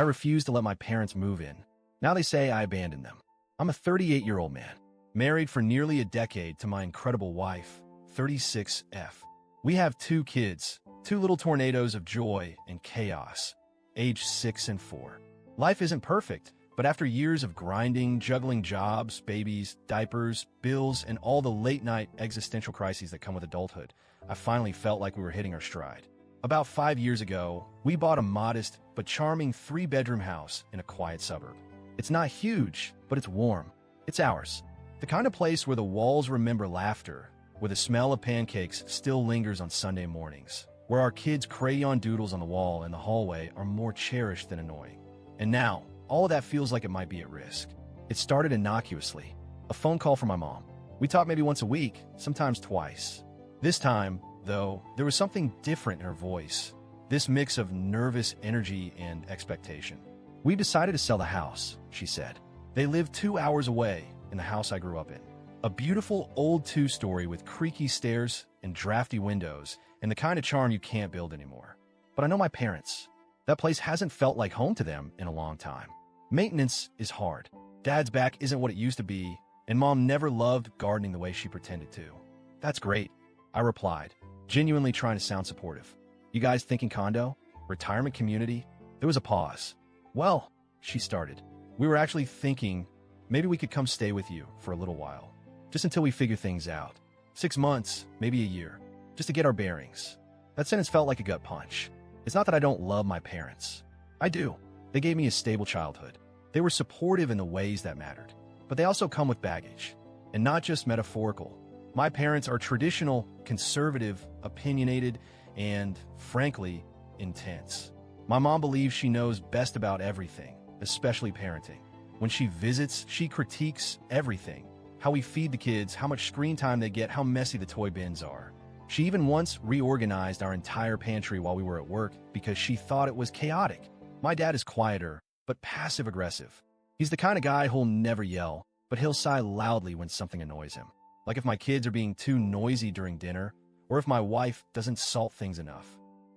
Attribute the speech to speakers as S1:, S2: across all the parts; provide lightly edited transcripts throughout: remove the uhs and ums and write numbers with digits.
S1: I refused to let my parents move in. Now they say I abandoned them. I'm a 38-year-old man, married for nearly a decade to my incredible wife, 36F. We have 2 kids, 2 little tornadoes of joy and chaos, age 6 and 4. Life isn't perfect, but after years of grinding, juggling jobs, babies, diapers, bills, and all the late-night existential crises that come with adulthood, I finally felt like we were hitting our stride. About 5 years ago, we bought a modest but charming 3-bedroom house in a quiet suburb. It's not huge, but it's warm. It's ours. The kind of place where the walls remember laughter, where the smell of pancakes still lingers on Sunday mornings, where our kids' crayon doodles on the wall in the hallway are more cherished than annoying. And now, all of that feels like it might be at risk. It started innocuously. A phone call from my mom. We talk maybe once a week, sometimes twice. This time, though, there was something different in her voice. This mix of nervous energy and expectation. "We've decided to sell the house," she said. "They live 2 hours away in the house I grew up in. A beautiful old 2-story with creaky stairs and drafty windows and the kind of charm you can't build anymore. But I know my parents. That place hasn't felt like home to them in a long time. Maintenance is hard. Dad's back isn't what it used to be, and Mom never loved gardening the way she pretended to." "That's great," I replied, genuinely trying to sound supportive. "You guys thinking condo? Retirement community?" There was a pause. "Well," she started, "we were actually thinking maybe we could come stay with you for a little while. Just until we figure things out. 6 months, maybe a year. Just to get our bearings." That sentence felt like a gut punch. It's not that I don't love my parents. I do. They gave me a stable childhood. They were supportive in the ways that mattered. But they also come with baggage. And not just metaphorical. My parents are traditional, conservative, opinionated, and, frankly, intense. My mom believes she knows best about everything, especially parenting. When she visits, she critiques everything. How we feed the kids, how much screen time they get, how messy the toy bins are. She even once reorganized our entire pantry while we were at work because she thought it was chaotic. My dad is quieter, but passive-aggressive. He's the kind of guy who'll never yell, but he'll sigh loudly when something annoys him. Like if my kids are being too noisy during dinner, or if my wife doesn't salt things enough.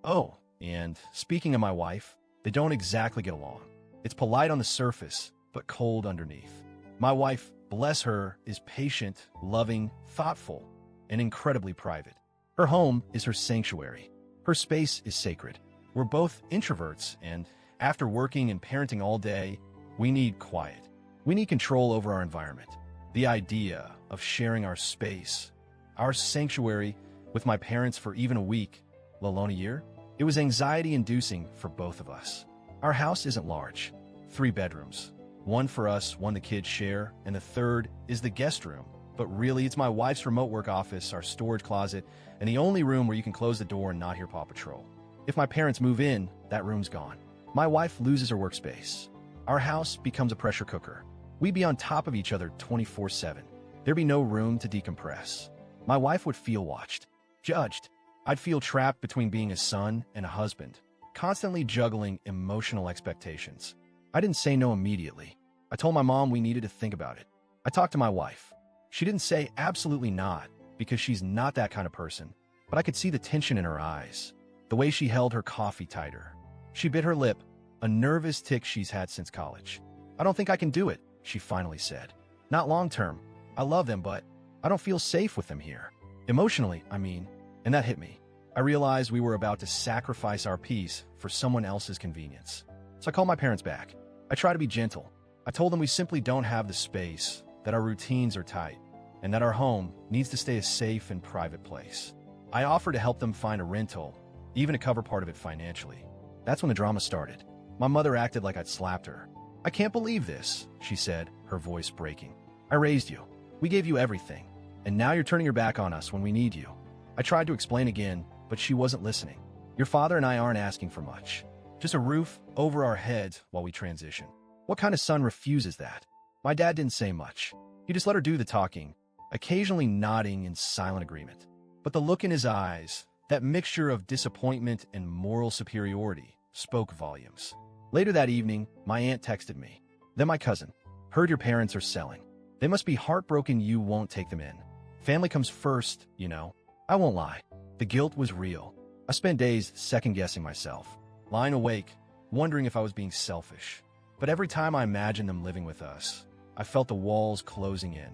S1: Oh, and speaking of my wife, they don't exactly get along. It's polite on the surface, but cold underneath. My wife, bless her, is patient, loving, thoughtful, and incredibly private. Her home is her sanctuary. Her space is sacred. We're both introverts, and after working and parenting all day, we need quiet. We need control over our environment. The idea of sharing our space, our sanctuary, with my parents for even a week, let alone a year, it was anxiety-inducing for both of us. Our house isn't large. 3 bedrooms. 1 for us, 1 the kids share, and the 3rd is the guest room. But really, it's my wife's remote work office, our storage closet, and the only room where you can close the door and not hear Paw Patrol. If my parents move in, that room's gone. My wife loses her workspace. Our house becomes a pressure cooker. We'd be on top of each other 24/7. There'd be no room to decompress. My wife would feel watched, judged. I'd feel trapped between being a son and a husband, constantly juggling emotional expectations. I didn't say no immediately. I told my mom we needed to think about it. I talked to my wife. She didn't say absolutely not, because she's not that kind of person, but I could see the tension in her eyes, the way she held her coffee tighter. She bit her lip, a nervous tic she's had since college. "I don't think I can do it," she finally said. "Not long term. I love them, but I don't feel safe with them here. Emotionally, I mean." And that hit me. I realized we were about to sacrifice our peace for someone else's convenience. So I called my parents back. I tried to be gentle. I told them we simply don't have the space, that our routines are tight, and that our home needs to stay a safe and private place. I offered to help them find a rental, even to cover part of it financially. That's when the drama started. My mother acted like I'd slapped her. "I can't believe this," she said, her voice breaking. "I raised you. We gave you everything. And now you're turning your back on us when we need you." I tried to explain again, but she wasn't listening. "Your father and I aren't asking for much. Just a roof over our heads while we transition. What kind of son refuses that?" My dad didn't say much. He just let her do the talking, occasionally nodding in silent agreement. But the look in his eyes, that mixture of disappointment and moral superiority, spoke volumes. Later that evening, my aunt texted me. Then my cousin. "Heard your parents are selling. They must be heartbroken you won't take them in. Family comes first, you know." I won't lie. The guilt was real. I spent days second-guessing myself, lying awake, wondering if I was being selfish. But every time I imagined them living with us, I felt the walls closing in.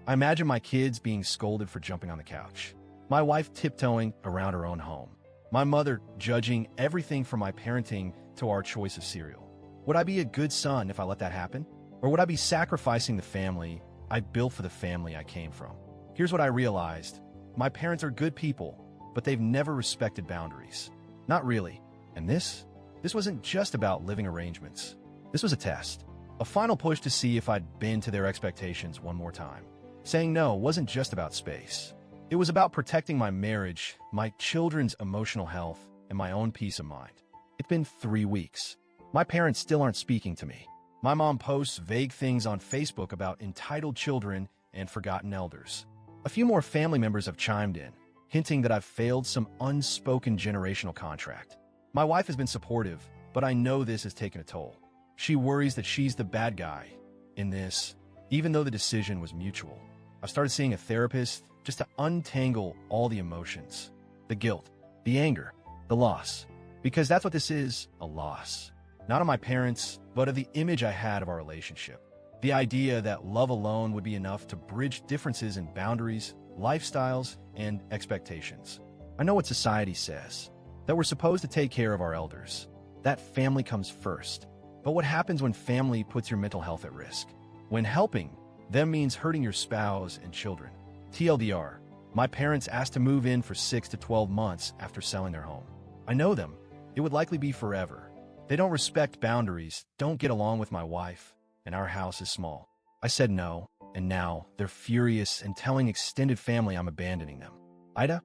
S1: I imagined my kids being scolded for jumping on the couch, my wife tiptoeing around her own home, my mother judging everything from my parenting to our choice of cereal. Would I be a good son if I let that happen? Or would I be sacrificing the family I built for the family I came from? Here's what I realized. My parents are good people, but they've never respected boundaries. Not really. And this wasn't just about living arrangements. This was a test. A final push to see if I'd bend to their expectations one more time. Saying no wasn't just about space. It was about protecting my marriage, my children's emotional health, and my own peace of mind. It's been 3 weeks. My parents still aren't speaking to me. My mom posts vague things on Facebook about entitled children and forgotten elders. A few more family members have chimed in, hinting that I've failed some unspoken generational contract. My wife has been supportive, but I know this has taken a toll. She worries that she's the bad guy in this, even though the decision was mutual. I've started seeing a therapist just to untangle all the emotions, the guilt, the anger, the loss. Because that's what this is, a loss. Not of my parents, but of the image I had of our relationship. The idea that love alone would be enough to bridge differences in boundaries, lifestyles, and expectations. I know what society says, that we're supposed to take care of our elders, that family comes first. But what happens when family puts your mental health at risk? When helping them means hurting your spouse and children. TLDR, my parents asked to move in for 6 to 12 months after selling their home. I know them. It would likely be forever. They don't respect boundaries, don't get along with my wife, and our house is small. I said no, and now they're furious and telling extended family I'm abandoning them. Ida,